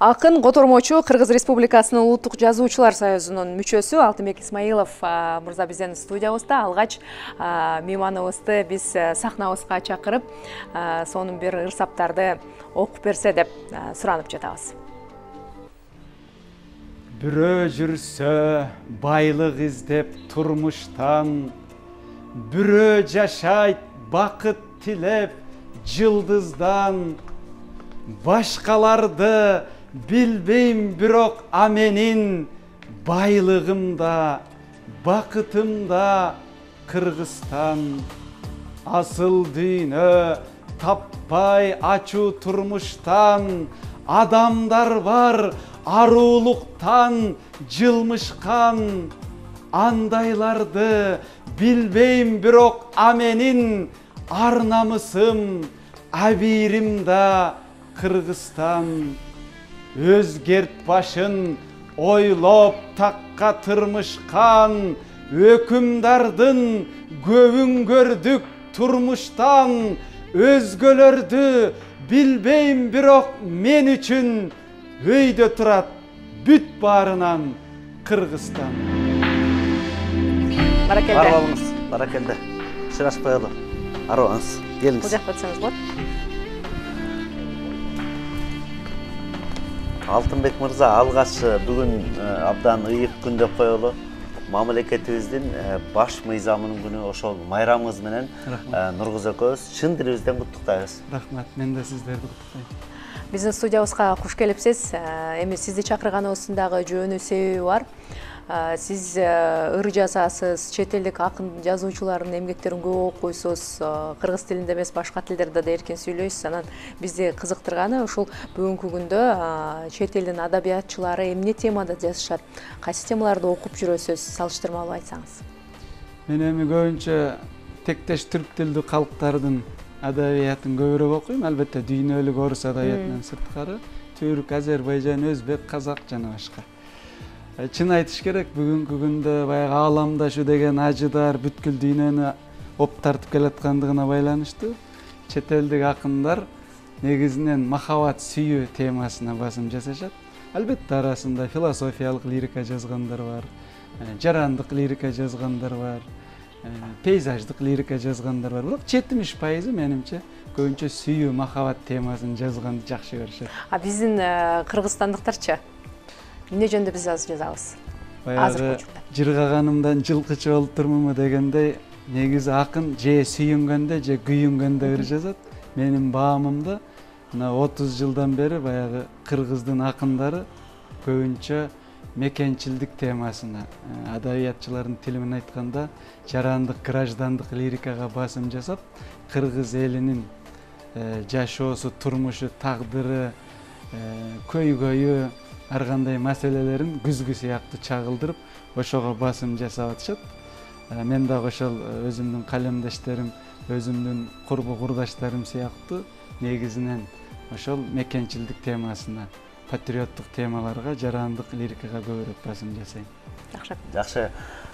Акын Котормочу Кыргыз Республикасынын Улуттук жазуучулар союзунун мүчөсү Алтынбек Исмаилов мырза биздин студиябызда. Алгач мейманыбызды биз сахнабызга чакырып, сонун бир ырсаптарды окуп берсе деп суранып жатабыз. Бирөө жүрсө байлык издеп турмуштан, бирөө жашайт бакыт тилеп жылдыздан, башкаларды билбейм бирок аменин байлыгымда, бакытымда Кыргызстан. Асыл дүйнө таппай ачуу турмуштан, адамдар бар аруулуктан жылмышкан. Андайларды билбейм бирок аменин ар намысым, абийримда Кыргызстан. Өзгерт башын ойлоп такка тырмышкан, өкүмдардын көбүн көрдүк турмуштан. Өзгөлөрдү билбейм бирок мен үчүн өйдө турат бүт баарынан Кыргызстан. Баракелде. Барбалыңыз, баракелде. Шырашпайлы. Арыбаңыз, келіңіз. Бул жакка өтсөңүз болот. Алтынбек мырза, алгач бүгүн абдан ыйык күн деп коелу. Мамлекетибиздин баш мыйзамынын күнү, ошол майрамыңыз менен Нургуз экөөбүз чын дилибизден куттуктайбыз. Рахмат, мен да сиздерди куттуктайм. Биздин студиябызга куш келипсиз. Эми сизди чакырганыбыздын дагы жөнү себеби бар. Сиз ыр жазасыз, чет элдик акын жазуучулардын эмгектерин көп окуйсуз, кыргыз тилинде эмес башка тилдерде да эркин сүйлөйсүз. Анан бизди кызыктырганы ушул бүгүнкү күндө чет элдин адабиятчылары эмне темада жазышат, кайсы темаларды окуп жүрөсүз, салыштырмалуу айтсаңыз. Мен эми көбүнчө тектеш түрк тилдүү калктардын адабиятын көбүрөөк окуйм. Албетте дүйнөлүк орус адабиятынан сырткары түрк, азербайжан, өзбек, казак жана башка. Чын айтыш керек, бүгүнкү күндө баягы ааламдашу деген ажыдар бүткүл дүйнөнү оп тартып келаткандыгына байланыштуу чет элдик акындар негизинен махабат сүйүү темасына басым жасашат. Албетте арасында философиялык лирика жазгандар бар, жарандык лирика жазгандар бар, пейзаждык лирика жазгандар бар. Бирок 70% менимче көбүнчө сүйүү, махабат темасын жазганды жакшы көрүшөт. Биздин кыргызстандыктарчы эмне жөнүндө биз жазабыз? Баягы жыргаганымдан жылкычы болуп турмунбу дегендей, негизи акын же сүйүнгөндө, же күйүнгөндө ыр жазат. Менин баамымда мына 30 жылдан бери баягы кыргыздын акындары көбүнчө мекенчилдик темасына, адабиятчылардын тили менен айтканда, жарандык, граждандык лирикага басым жасап, кыргыз элинин жашоосу, турмушу, тагдыры, көйгөйү, ар кандай маселелерин күзгү сыяктуу чагылдырып, ошого басым жасап атышат. Мен дагы ошол өзүмдүн калемдештерим, өзүмдүн курбу курдаштарым сыяктуу негизинен ошол мекенчилдик темасына, патриоттук темаларга, жарандык лирикага көбүрөөк басым жасайм. Жакшы.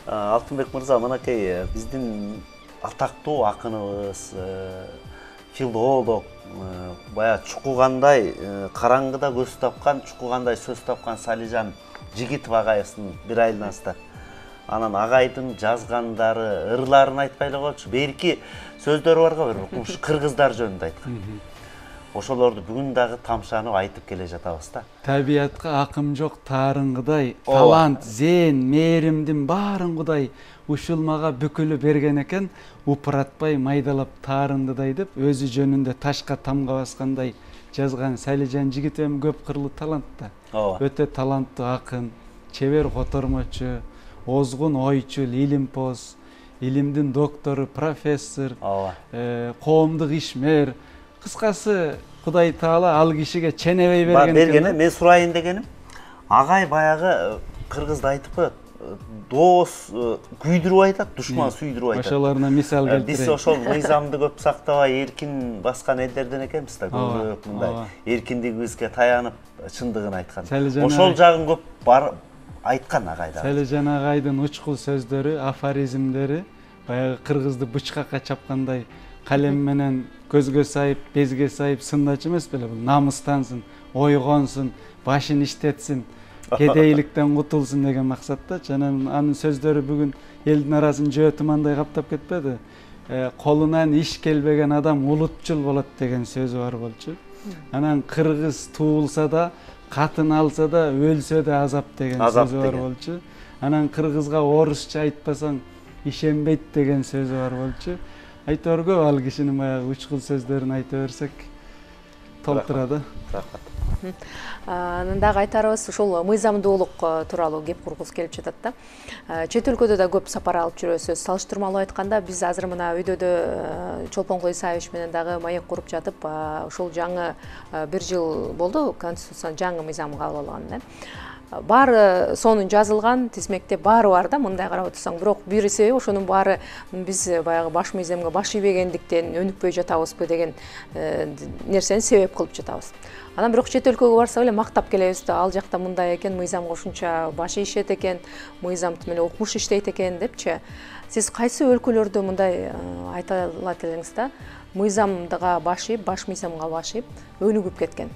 Алтынбек мырза, мынакей биздин атактуу акыныбыз, филолог, бая чукугандай караңгыда көз тапкан, чукугандай сөз тапкан Салижан Жигитов агайыбыздын бир айланасында. Анан агайдын жазгандары, ырларын айтпай эле койчу, берки сөздөрү барга бир кыргыздар жөнүндө айткан. Ошолорду бүгүн дагы тамшанып айтып келе жатабыз да. Табиятка акым жок таарыңгыдай, талант, зен, мээримдин баарын Кудай ушул мага бүкүлү берген экен, упуратпай майдалап таарындыдай деп өзү жөнүндө ташка тамга баскандай жазган Салижан Жигитов эми көп кырлуу талант да. Өтө таланттуу акын, чебер котормочу, озгун ойчул, илимпоз, илимдин доктору, профессор, коомдук ишмер. Кыскасы, Кудай Таала ал кишиге ченебей берген. Мен сурайын дегеним, агай баягы кыргызда айтып коет, дос күйдүрүп айтат, душман сүйдүрүп айтат. Ошолоруна мисал келтирейин. Биз ошол мыйзамды көп сактабай эркин баскан элдерден экенбиз да, көбүрөөк мындай эркиндигибизге таянып чындыгын айткан. Ошол жагын көп бар айткан агайда. Салижан агайдын учкул сөздөрү, афоризмдери баягы кыргызды бычкакка чапкандай калем менен көзгө сайып, безге сайып сындачу эмес беле, бул намыстансын, ойгонсун, башын иштетсин, кедейликтен кутулсун деген максатта. Жана анын сөздөрү бүгүн элдин арасын жөө тумандай каптап кетпеди. Колунан иш келбеген адам улутчул болот деген сөзү бар болчу. Анан кыргыз туулса да, катын алса да, өлсө да азап деген сөзү бар болчу. Анан кыргызга орусча айтпасаң ишенбейт деген сөзү бар болчу. Айтор көп ал кишинин баягы учкул сөздөрүн айта берсек толтурады. Анан дагы айтарыбыз ушул мыйзамдуулук тууралуу кеп кургусу келип жатат да. Чет өлкөдө да көп сапар алып жүрөсүз. Салыштырмалуу айтканда биз азыр мына үйдө Чолпонкул Исаевич менен дагы маек куруп жатып, ушул жаңы 1 жыл болду конституцияны жаңы мыйзам кабыл алган. Баары сонун жазылган, тизмекте баары бар да, мындай карап отурсаң. Бирок бир себеби ошонун баары биз баягы баш мыйзамга баш ийбегендиктен өнүкпөй жатабызбы деген нерсени себеп кылып жатабыз. Анан бирок чет өлкөгө барсак эле мактап келебиз да, ал жакта мындай экен, мыйзамга ушунча баш ийишет экен, мыйзамды менен укмуш иштейт экен депчи. Сиз кайсы өлкөлөрдө мындай айта алат элеңиз да? Мыйзамга баш ийип, баш мыйзамга баш ийип өнүгүп кеткен.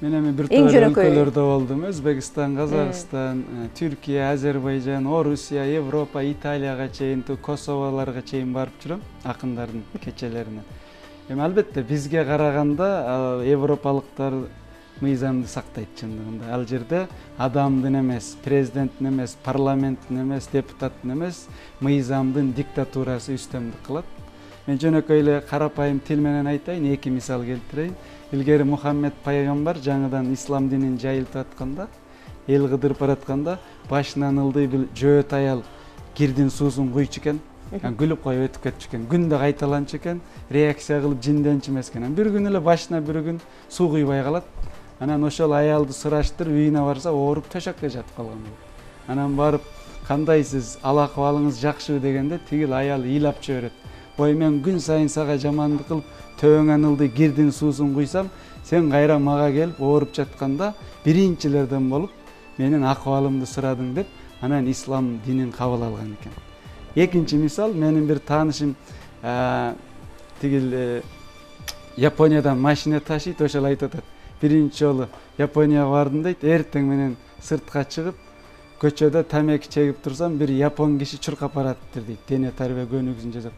Мен эми бир топ өлкөлөрдө болдум. Өзбекстан, Казакстан, Түркия, Азербайжан, Орусия, Европа, Италияга чейин, Косоволарга чейин барып жүрөм акындардын кечелерине. Эми албетте бизге караганда европалыктар мыйзамды сактайт чындыгында. Ал жерде адамдын эмес, президенттин эмес, парламенттин эмес, депутаттын эмес, мыйзамдын диктатурасы үстөмдүк кылат. Мен жөнөкөй эле карапайым тил менен айтайын, эки мисал келтирейин. Илгери Мухаммед пайгамбар жаңыдан ислам динин жайылтып атканда, эл кыдырып баратканда, башынан ылдый бир жөөт аял кирдин суусун куйчу экен. Күлүп коюп өтүп кетчү экен. Күндө кайталанчу экен, реакция кылып жинденчү эмес экен. Бир күн эле башына бир күн суу куйбай калат. Анан ошол аялды сураштырып үйүнө барса, ооруп төшөккө жатып калган. Анан барып, кандайсыз, ал акыбалыңыз жакшыбы дегенде, тигил аял ыйлап жиберет. Ой, мен күн сайын сага жамандык кылып, төбөңөн ылдый кирдин суусун куйсам, сен кайра мага келип ооруп жатканда биринчилерден болуп менин акыбалымды сурадың деп, анан ислам динин кабыл алган экен. Экинчи мисал, менин бир таанышым тигил Япониядан машина ташыйт, ошол айтат. Биринчи жолу Японияга бардым дейт, эртең менен сыртка чыгып, көчөдө тамеки чегип турсам, бир япон киши чуркап бараттыр дейт. Дене тарбия көнүгүүсүн жасап.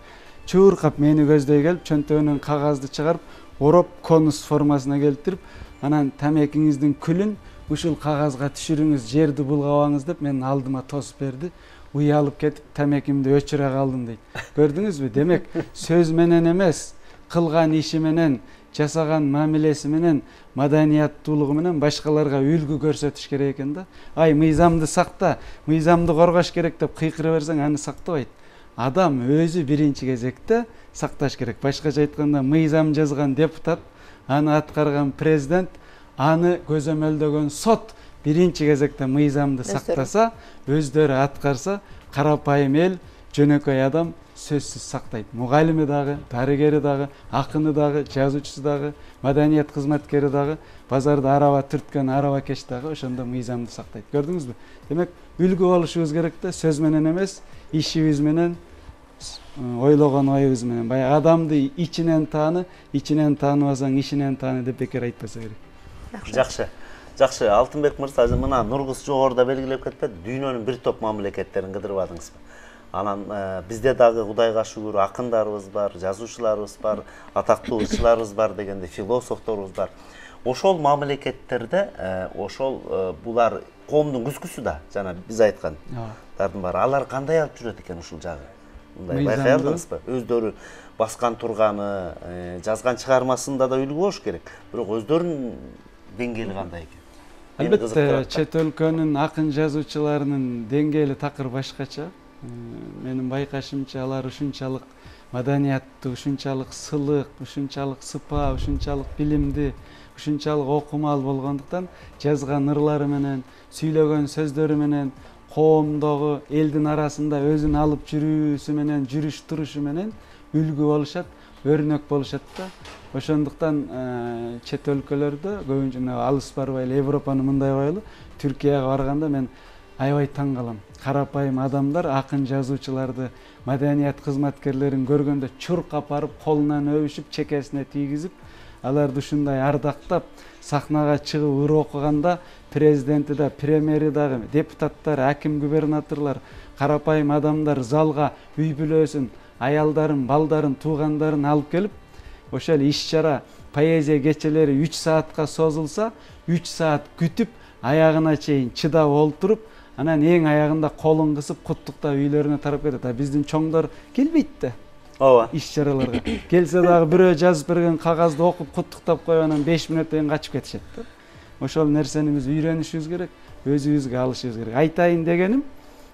Чуркап мени көздөй келип, чөнтөгүнөн кагазды чыгарып, ороп конус формасына келтирип, анан тамекиңиздин күлүн ушул кагазга түшүрүңүз, жерди булгабаңыз деп менин алдыма тосуп берди. Уялып кетип, тамекимди өчүрө калдым дейт. Көрдүңүзбү? Демек, сөз менен эмес, кылган иши менен, жасаган мамилеси менен, маданияттуулугу менен башкаларга үлгү көрсөтүш керек экен да. Ай, мыйзамды сакта, мыйзамды коргош керек деп кыйкыра берсең, аны сактабайт. Адам өзү биринчи кезекте сакташ керек. Башкача айтканда, мыйзам жазган депутат, аны аткарган президент, аны көзөмөлдөгөн сот биринчи кезекте мыйзамды сактаса, өздөрү аткарса, карапайым эл, жөнөкөй адам сөзсүз сактайт. Мугалими дагы, дарыгери дагы, акыны дагы, жазуучусу дагы, маданият кызматкери дагы, базарда араба түрткөн арабакеш дагы ошондо мыйзамды сактайт. Көрдүңүзбү? Демек, үлгү болушубуз керек да, сөз менен эмес, ишибиз менен, ойлогон оюбуз менен. Бая адамды ичинен тааныбасаң, ишинен тааны деп бекер айтпаса керек. Жакшы. Жакшы, Алтынбек мырза, мына Нургуз жогоруда белгилеп кетпеди, дүйнөнүн бир топ мамлекеттерин кыдырбадыңызбы? Анан бизде дагы Кудайга шүгүр акындарыбыз бар, жазуучуларыбыз бар, атактуу ырчыларыбыз бар дегенде философторубуз бар. Ошол мамлекеттерде ошол булар коомдун күзгүсү да, жана биз айткандардын баары. Алар кандай алып жүрөт экен ушул жагы? Мындай байкадыңызбы? Өздөрү баскан турганы, жазган чыгармасында да үлгү болуш керек. Бирок өздөрүнүн деңгээли кандай экен? Албетте, чет өлкөнүн акын жазуучуларынын деңгээли такыр башкача. Менин байкашымча, алар ушунчалык маданияттуу, ушунчалык сылык, ушунчалык сыпа, ушунчалык билимди, ушунчалык окумал болгондуктан жазган ырлары менен, сүйлөгөн сөздөрү менен, коомдогу элдин арасында өзүн алып жүрүүсү менен, жүрүш турушу менен үлгү болушат, өрнөк болушат да. Ошондуктан чет өлкөлөрдө көбүнчө алыс барбай эле Европанын мындай байлы, Түркияга барганда мен аябай таң калам. Карапайым адамдар акын жазуучуларды, маданият кызматкерлерин көргөндө чуркап барып, колунан өбүшүп, чекесине тийгизип, аларды ушундай ардактап сахнага чыгып ыр окуганда президенти да, премьери дагы, депутаттар, аким, губернаторлор, карапайым адамдар залга үй бүлөсүн, аялдарын, балдарын, туугандарын алып келип, ошол иш-чара поэзия кечелери 3 саатка созулса, 3 саат күтүп, аягына чейин чыдап олтуруп, анан эң аягында колун кысып куттуктап үйлөрүнө тарап кетет. Биздин чоңдор келбейт да. Ооба. Иш-чараларга. Келсе дагы бирөө жазып берген кагазды окуп куттуктап коюп анан 5 мүнөттөн кийин качып кетишет да. Ошол нерсени биз үйрөнүшүбүз керек, өзүбүзгө алышыбыз керек. Айтайын дегеним,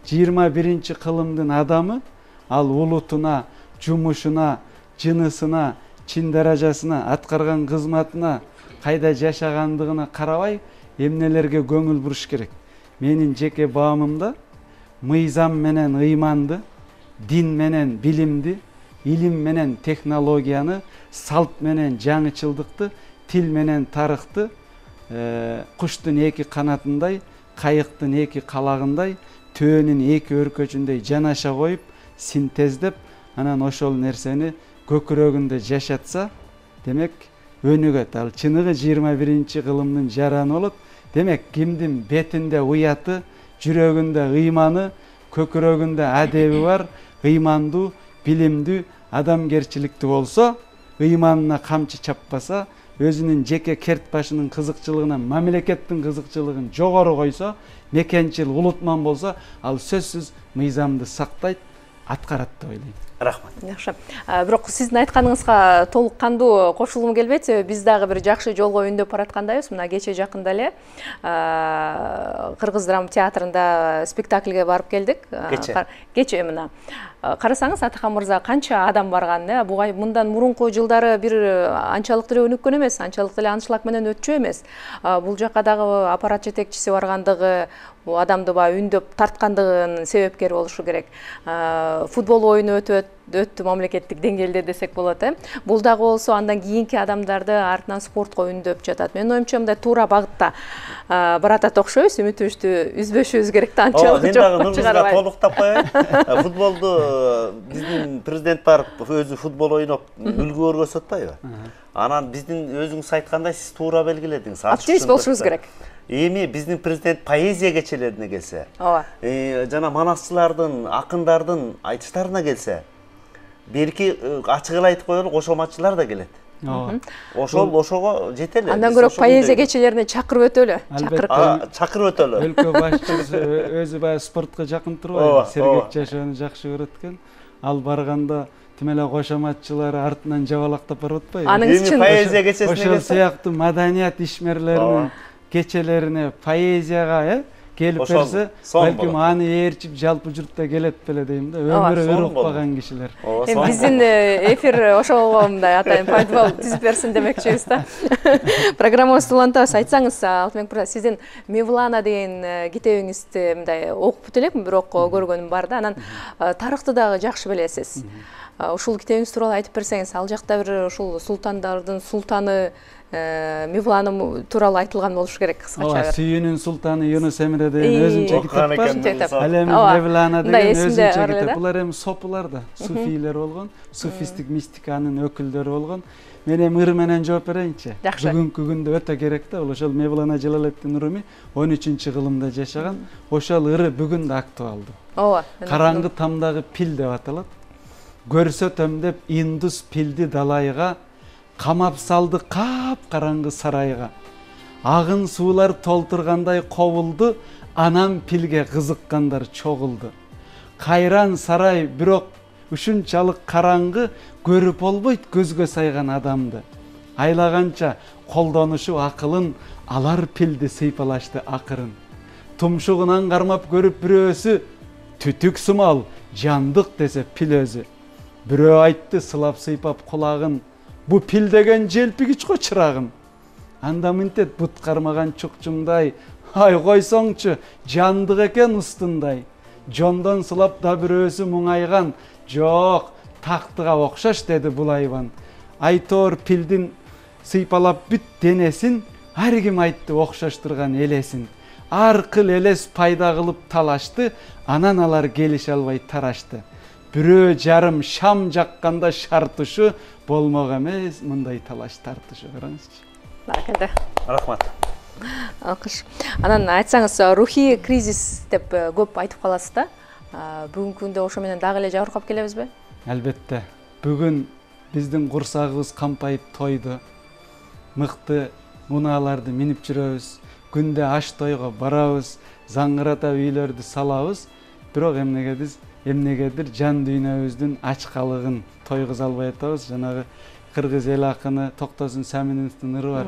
21-кылымдын адамы ал улутуна, жумушуна, жынысына, чин даражасына, аткарган кызматына, кайда жашагандыгына карабай эмнелерге көңүл буруш керек. Менин жеке баамымда мыйзам менен ыйманды, дин менен билимди, илим менен технологияны, салт менен жаңычылдыкты, тил менен тарыхты, куштун эки канатындай, кайыктын эки калагындай, төөнүн эки өркөчүндөй жанаша коюп, синтездеп, анан ошол нерсени көкүрөгүндө жашатса, демек өнүгөт. Ал чыныгы 21-кылымдын жараны болот. Демек кимдин бетинде уяты, жүрөгүндө ыйманы, көкүрөгүндө адеби бар, ыймандуу, билимдүү, адамгерчиликтүү болсо, ыйманына камчы чаппаса, өзүнүн жеке керт башынын кызыкчылыгына мамлекеттин кызыкчылыгын жогору койсо, мекенчил, улутман болсо, ал сөзсүз мыйзамды сактайт, аткарат деп ойлойм. Рахмат. Жакшы. Бирок сиздин айтканыңызга толук кандуу кошулгум келбейт. Биз дагы бир жакшы жолго үндөп бараткандайбыз. Мына кече жакында эле Кыргыз драма театрында спектакльге барып келдик. Кече мына. Карасаңыз, Атахан мырза, канча адам барган, буга мындан мурунку жылдары бир анчалык деле өнүккөн эмес, анчалык деле анчлык менен өтчү эмес. Бул жака дагы аппарат жетекчиси баргандыгы, бул адамды үндөп тарткандыгынын себепкери болушу керек. Футбол оюну өттү мамлекеттик деңгээлде десек болот. Бул дагы болсо андан кийинки адамдарды артынан спортко үндөп жатат. Менин оюмча мындай туура багытта баратат окшойбуз. Үмүтүбүздү үзбөшүбүз керек да, анчалык мен дагы Нургузга толуктап коеюн. Футболду биздин президент барып өзү футбол ойноп үлгү көргөзүп атпайбы? Анан биздин өзүңүз айткандай сиз туура белгиледиңиз. Активист болушубуз керек. Эми биздин президент поэзия кечелерине келсе, ооба. Жана манасчылардын, акындардын айтыштарына келсе, белки ачык эле айтып коелу, кошоматчылар да келет. Ошого жетели. Андан көрө поэзия кечелерине чакырып өтөлү. Чакырып өтөлү. Өлкө башчысы өзү баягы спортко жакын турбайбы? Сергек жашоону жакшы көрөт экен. Ал барганда тим эле кошоматчылары артынан жабалактап барып атпайбы? Эми поэзия кечесине ошол сыяктуу маданият ишмерлеринин кечелерине, поэзияга келип берсе, балким аны ээрчип жалпы журтта келет беле дейм да. Өмүрү өр укпаган кишилер. Биздин эфир ошого мындай атайын пайдабал түзүп берсин демекчибиз да. Программабызды улантабыз. Айтсаңыз, Алтынбек мырза, сиздин Мевлана деген китебиңизди мындай окуп элекмин, бирок көргөнүм бар да. Анан тарыхты дагы жакшы билесиз. Ушул китебиңиз тууралуу айтып берсеңиз, ал жакта бир ушул султандардын султаны Мевлана тууралуу айтылган болушу керек кыскача. Сүйүүнүн султаны Юнус Эмре деген өзүнчө китеп бар. Ал эми Мевлана деген өзүнчө китеп. Булар эми сопулар да, суфийлер болгон, суфистик мистиканын өкүлдөрү болгон. Мен эми ыр менен жооп берейинчи. Бүгүнкү күндө өтө керек да. Ошол Мевлана Жалалетдин Руми 13-кылымда жашаган. Ошол ыры бүгүн да актуалдуу. Ооба. Караңгы тамдагы пил деп аталат. Көрсөтөм деп Индус пилди далайга, камап салды кап караңгы сарайга. Агын суулар толтургандай ковулду, анан пилге кызыккандар чогулду. Кайран сарай, бирок ушунчалык караңгы, көрүп болбойт көзгө сайган адамды. Айлаганча колдонушу акылын, алар пилди сыйпалашты акырын. Тумшугунан кармап көрүп бирөөсү, түтүк сымал, жандык десе пил өзү. Бирөө айтты сылап сыйпап кулагын, бу пил деген желпигич го чырагым. Анда мынтет бут кармаган чукчумдай, ай койсоңчу, жандык экен устундай. Жондон сылап да бирөөсү муңайган, жок, тактыга окшош деди бул айбан. Айтор пилдин сыйпалап бүт денесин, ар ким айтты окшоштурган элесин. Ар кыл элес пайда кылып талашты, анан алар келише албай тарашты. бирөө жарым шам жакканда шартышы болмок эмес, мындай талаш тартышы. Караңызчы. Баракалда. Рахмат. Алкыш. Анан айтсаңыз, рухий кризис деп көп айтып каласыз да. Бүгүнкү күндө ошо менен дагы эле жабыркап келебизби? Албетте. Бүгүн биздин курсагыбыз кампайып тойду. Мыкты унааларды минип жүрөбүз. Күндө аш тойго барабыз, заңгырата үйлөрдү салабыз. Бирок эмнегедир жан дүйнөбүздүн ачкалыгын тойгуза албай атабыз. Жанагы кыргыз эл акыны Токтосун Саминовдун ыры бар.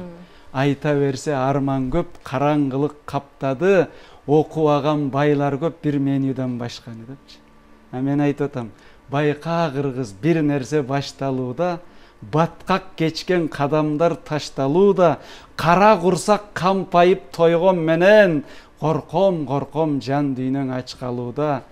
Айта берсе арман көп, караңгылык каптады, окубаган байлар көп, бир менюдан башканы депчи. Мен айтып атам, байка кыргыз бир нерсе башталууда, баткак кечкен кадамдар ташталууда, кара курсак кампайып тойгон менен, корком жан дүйнөң ачкалууда.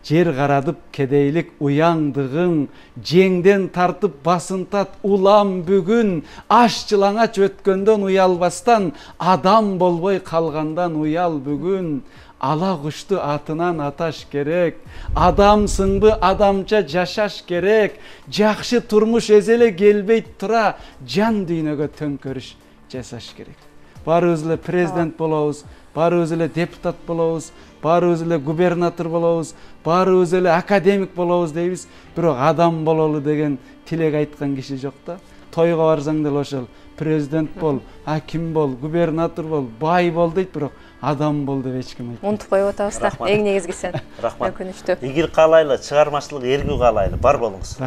Жер карадып кедейлик уяңдыгың, жеңден тартып басынтат улам бүгүн, аш жылаңач өткөндөн уялбастан, адам болбой калгандан уял бүгүн. Ала кушту атынан аташ керек, адамсыңбы адамча жашаш керек, жакшы турмуш эзеле келбейт тура, жан дүйнөгө төңкөрүш жасаш керек. Баарыбыз эле президент болобуз, баарыбыз эле депутат болобуз, баарыбыз эле губернатор болобуз, баарыбыз эле академик болобуз дейбиз, бирок адам бололу деген тилек айткан киши жок да. Тойго барсаң деле ошол президент бол, аким бол, губернатор бол, бай бол дейт, бирок адам бол деп эч ким айтпайт. Унутуп коюп атабыз да. Эң негизгиси. Рахмат. Өкүнүчтүү. Игил каалайлы, чыгармачылык эргүү каалайлы, бар болуңуз.